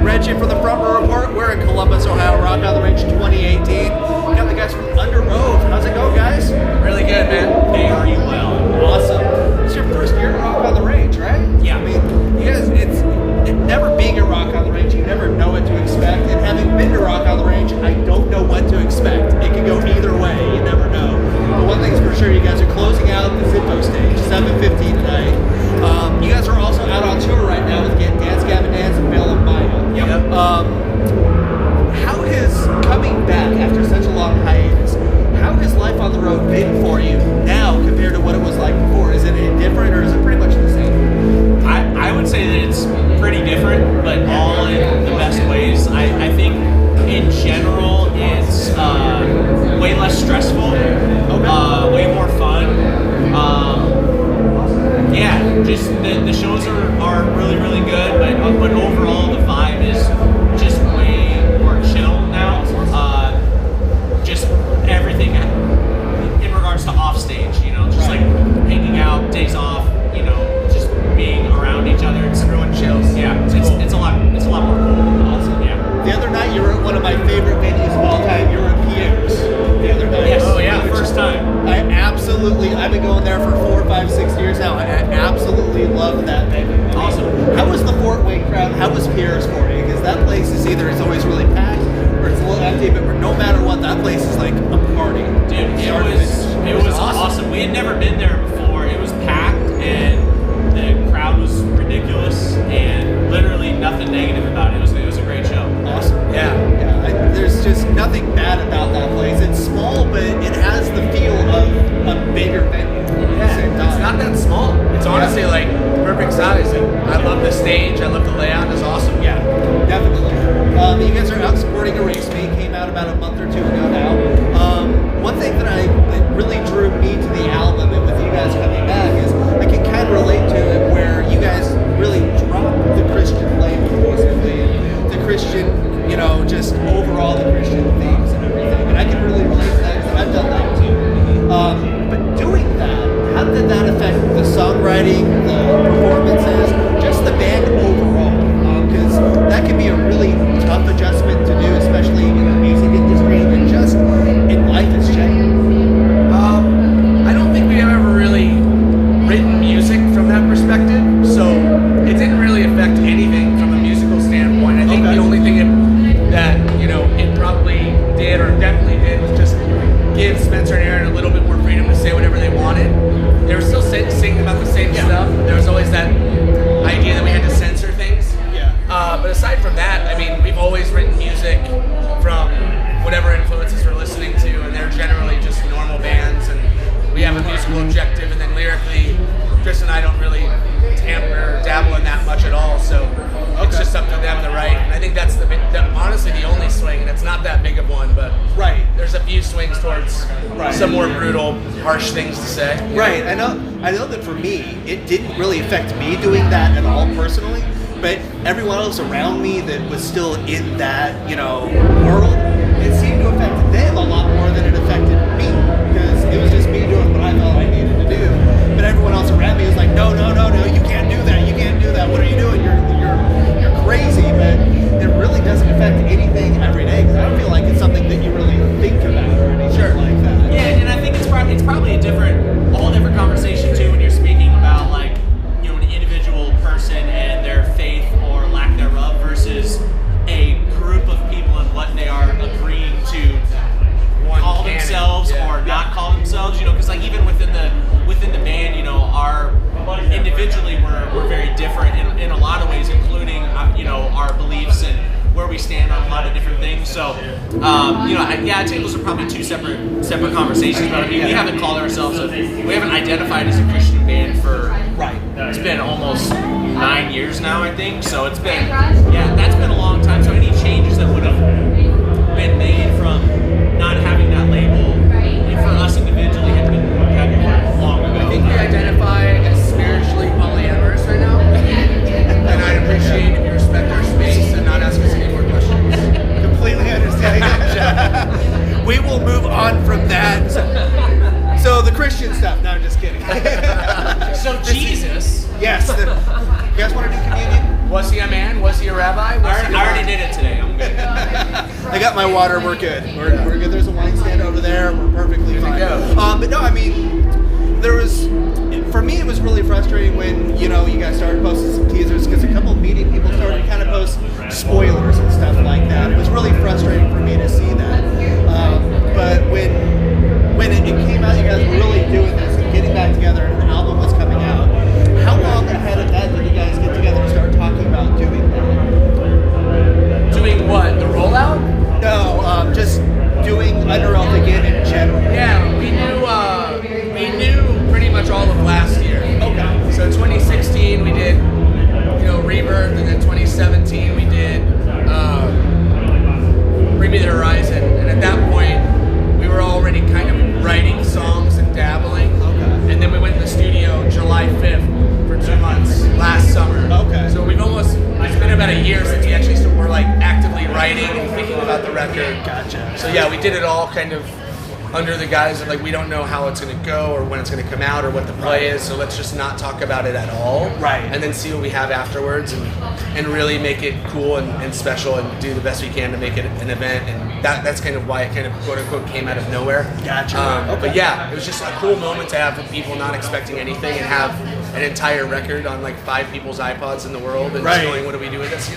Reggie for the Front Row Report. We're in Columbus, Ohio, Rock on the Range 2018. We got the guys from Underoath. How's it going, guys? Really good, man. Hey, are you well? Awesome. It's your first year at Rock on the Range, right? Yeah. I mean, you guys, it's never being at Rock on the Range, you never know what to expect. And having been to Rock on the Range, I don't know what to expect. It can go either way. You never know. But one thing's for sure, you guys are closing out the Zippo stage, 7:15 tonight. You guys are also out on tour right now with Dance Gavin Dance and Bale of Maya. Yep. How has coming back after such a long hiatus, how has life on the road been for you now compared to what it was like before? Is it any different or is it pretty much the same? I would say that it's pretty different, but all in the best ways. I think in general it's way less stressful, way more fun. Yeah, just the shows are really, really good, but overall the vibe is just way more chill now. Just everything in regards to off stage, just like hanging out, days off, just being around each other. Everyone chills. Yeah, it's a lot more cool. Awesome. Yeah. The other night you were at one of my favorite venues of all time. You were at Pierre's the other night. Yes. Oh yeah, first time. I've been going there for 4, 5, 6 years now. I absolutely love that venue. Awesome. How was the Fort Wayne crowd? How was Pierre's for you? Because that place is it's always really packed or it's a little empty, but no matter what, that place is like a party. Dude, it was awesome. We had never been there before. It was packed and the crowd was ridiculous and literally nothing negative about it. It was a great show. Awesome. Yeah. There's just nothing bad about that place. It's small, but it has the feel of a bigger venue. Yeah, it's not that small. It's honestly like perfect size. And I love the stage. I love the layout. It's awesome. Yeah, definitely. You guys are out supporting Erase Me. Came out about a month or two ago now. One thing that really drew me to the album and with you guys coming back is I can kind of relate to it where you guys really dropped the Christian label basically. The Christian, just overall the Christian themes and everything. And I can really relate to that because I've done that too. But doing that, how did that affect the songwriting, the performances, just the band overall? Because that can be a really tough adjustment to do, especially in the music industry and just in life as general. I don't think we've ever really written music from that perspective, so it didn't really affect anything from a musical standpoint. I think the only thing that it probably did or definitely did was just give Spencer and Aaron a little bit more freedom to say whatever they wanted. They were still singing about the same stuff. There was always that idea that we had to censor things. Yeah. But aside from that, I mean, we've always written music from whatever influences we're listening to, and they're generally just normal bands, and we have a musical objective, and then lyrically, Chris and I don't really tamper or dabble in that much at all, so it's just up to them to write. And I think that's honestly the only swing, and it's not that big of one, but there's a few swings towards some more brutal, harsh things to say. Right. I know that for me, it didn't really affect me doing that at all personally, but everyone else around me that was still in that, world, it seemed to affect them a lot more than it affected me, because it was just me doing what I felt I needed to do. But everyone else around me was like, no, you can't do that. You can't do that. What are you doing? You're crazy. But it really doesn't affect anything every day, because I don't feel like it's something that you really think about or anything like that. Yeah, and I think it's probably a whole different conversation too when you're speaking about like an individual person and their faith or lack thereof versus a group of people and what they are agreeing to call themselves or not call themselves. Because like even within the band, our individually we're very different in a lot of ways, including our beliefs and where we stand on a lot of different things. So, I'd say those are probably two separate conversations. But I mean, we haven't called ourselves we haven't identified as a Christian band for it's been almost 9 years now, I think. So it's been that's been a long time. So any changes that would have been made from not having that label for us individually had been long ago. I think we identify as spiritually polyamorous right now, and I'd appreciate if you respect our space and not ask us any more questions. Completely understand. We will move on from that. So the Christian stuff. No, I'm just kidding. So Jesus. Yes. You guys want to do communion? Was he a man? Was Was he a rabbi? I already did it today. I'm good. I got my water. We're good. We're good. There's a wine stand over there. We're perfectly fine. But no, I mean, there was. For me, it was really frustrating when you guys started posting some teasers because a couple of media people started to kind of post spoilers and stuff like that. It was really frustrating for me to see that. But when it came out, you guys were really doing this and getting back together, and the album was coming out. How long ahead of that did you guys get together and start talking about doing that? Doing what? The rollout? No, just doing Underoath again in general. Yeah, we knew pretty much all of last year. Okay. So 2016 we did, Rebirth, and then 2017 we did Bring Me the Horizon, and at that point we were already kind of writing songs and dabbling. Okay. And then we went in the studio July 5th for 2 months last summer. Okay. So it's been about a year since we actually were like actively writing and thinking about the record. Gotcha. So yeah, we did it all kind of under the guise of like, we don't know how it's going to go or when it's going to come out or what the play is, so let's just not talk about it at all. Right. And then see what we have afterwards and really make it cool and special and do the best we can to make it an event. And that's kind of why it kind of quote unquote came out of nowhere. Gotcha. Okay. But yeah, it was just a cool moment to have people not expecting anything and have an entire record on like 5 people's iPods in the world and just going, what do we do with this,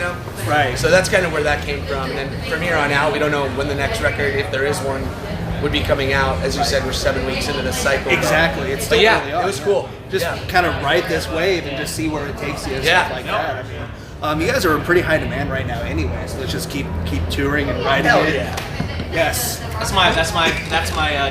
Right. So that's kind of where that came from. And then from here on out, we don't know when the next record, if there is one, would be coming out. As you said, we're 7 weeks into this cycle. Exactly. It's still but early on. it was cool. Just kind of ride this wave and just see where it takes you and stuff like that. I mean, you guys are in pretty high demand right now anyway, so let's just keep touring and riding it. Yes. That's my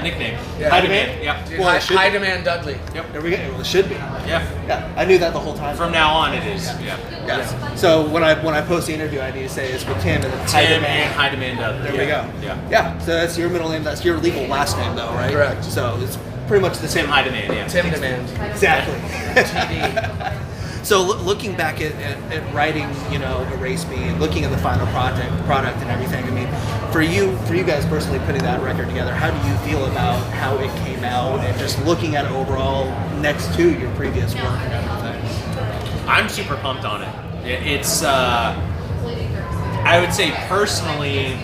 nickname. Yeah. High demand. Yep. Dude, Well, high demand Dudley. Yep. There we go. Well, it should be. Yeah. Yeah. I knew that the whole time. From now on, it is. Yeah. Yes. So when I post the interview, I need to say it's with Tim and it's Tim and High Demand. There we go. Yeah. Yeah. So that's your middle name. That's your legal last name, though, right? Correct. So it's pretty much the same. High Demand. Yeah. Tim Demand. Exactly. TD. So looking back at writing, Erase Me, and looking at the final product and everything, I mean, for you guys personally putting that record together, how do you feel about how it came out and just looking at it overall next to your previous work and everything? I'm super pumped on it. It's, I would say personally,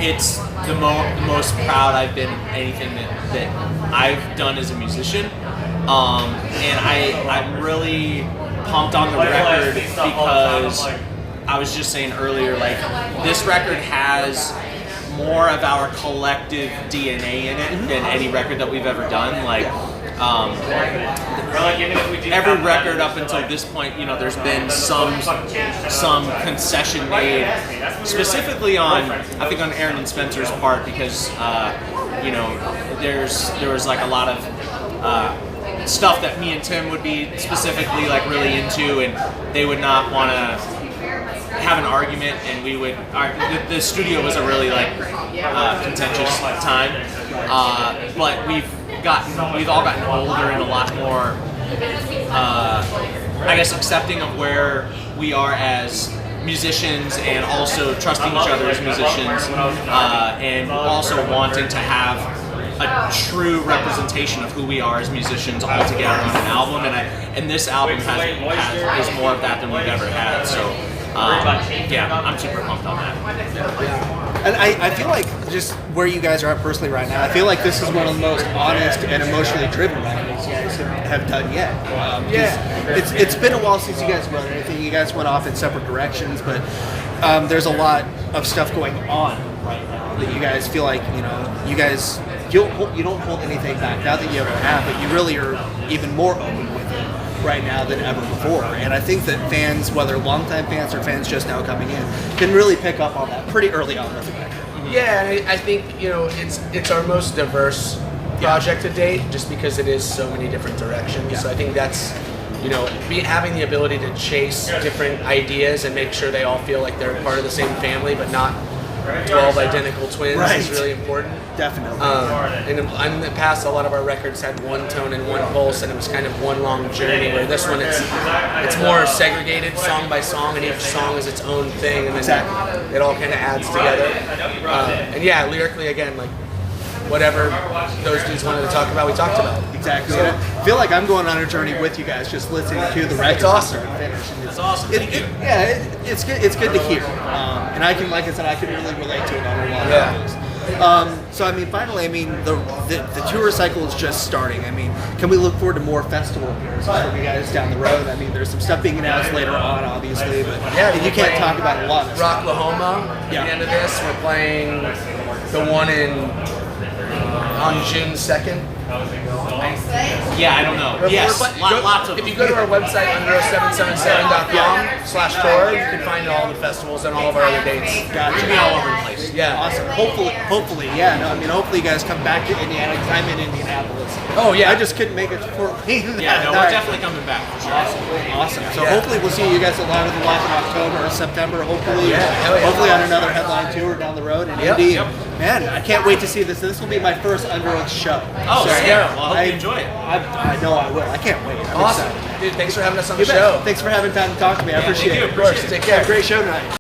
it's the most proud I've been of anything that I've done as a musician. And I'm really pumped on the record because I was just saying earlier, like, this record has more of our collective DNA in it than any record that we've ever done. Like, every record up until this point, there's been some concession made, specifically on Aaron and Spencer's part, because there was like a lot of stuff that me and Tim would be specifically like really into, and they would not want to have an argument, and we would. The studio was a really like contentious time, but we've all gotten older and a lot more, accepting of where we are as musicians, and also trusting each other as musicians, and also wanting to have a true representation of who we are as musicians all together on an album, and this album is more of that than we've ever had. So I'm super pumped on that. And I feel like just where you guys are at personally right now, I feel like this is one of the most honest and emotionally driven records you guys have done yet. It's been a while since you guys wrote anything. You guys went off in separate directions, but there's a lot of stuff going on right now that you guys feel like you don't hold anything back, not that you ever have, but you really are even more open with it right now than ever before. And I think that fans, whether longtime fans or fans just now coming in, can really pick up on that pretty early on with the record. Yeah, and I think it's our most diverse project to date, just because it is so many different directions. Yeah. So I think that's having the ability to chase different ideas and make sure they all feel like they're part of the same family, but not 12 identical twins is really important. Definitely. In the past, a lot of our records had one tone and one pulse, and it was kind of one long journey. Where this one, it's more segregated song by song, and each song is its own thing, and then it all kind of adds together. And yeah, lyrically, again, like whatever those dudes wanted to talk about, we talked about. Exactly. So, I feel like I'm going on a journey with you guys, just listening to the record. It's awesome. That's awesome. Thank you. It's good. It's good to hear, and I can, like I said, I can really relate to it on a lot of levels. So I mean, finally, I mean, the tour cycle is just starting. I mean, can we look forward to more festival appearances from you guys down the road? I mean, there's some stuff being announced later on, obviously, but you can't talk about a lot of stuff. Rocklahoma at the end of this. We're playing the one on June 2nd. Yeah, I don't know. Yes, lots of. If you go to our website, underoath777.com/tour, you can find all the festivals and all of our other dates. Gotcha. We'll be all over the place. Yeah. Awesome. Hopefully, yeah. No, I mean, hopefully you guys come back to Indiana because I'm in Indianapolis. Oh yeah. I just couldn't make it to Fort Wayne. Yeah, no, we're definitely coming back. Awesome. So hopefully we'll see you guys at Live with the Live in October or September. Hopefully, hopefully on another headline tour down the road in Indy. Yep. Man, I can't wait to see this. This will be my first Underoath show. Oh, so, yeah. Well, I hope you enjoy it. I know I will. I can't wait. I'm Awesome. excited. Dude, thanks for having us on the You bet. show. Thanks for having time to talk to me. I appreciate thank you. it. Of course. Take care. Great show tonight.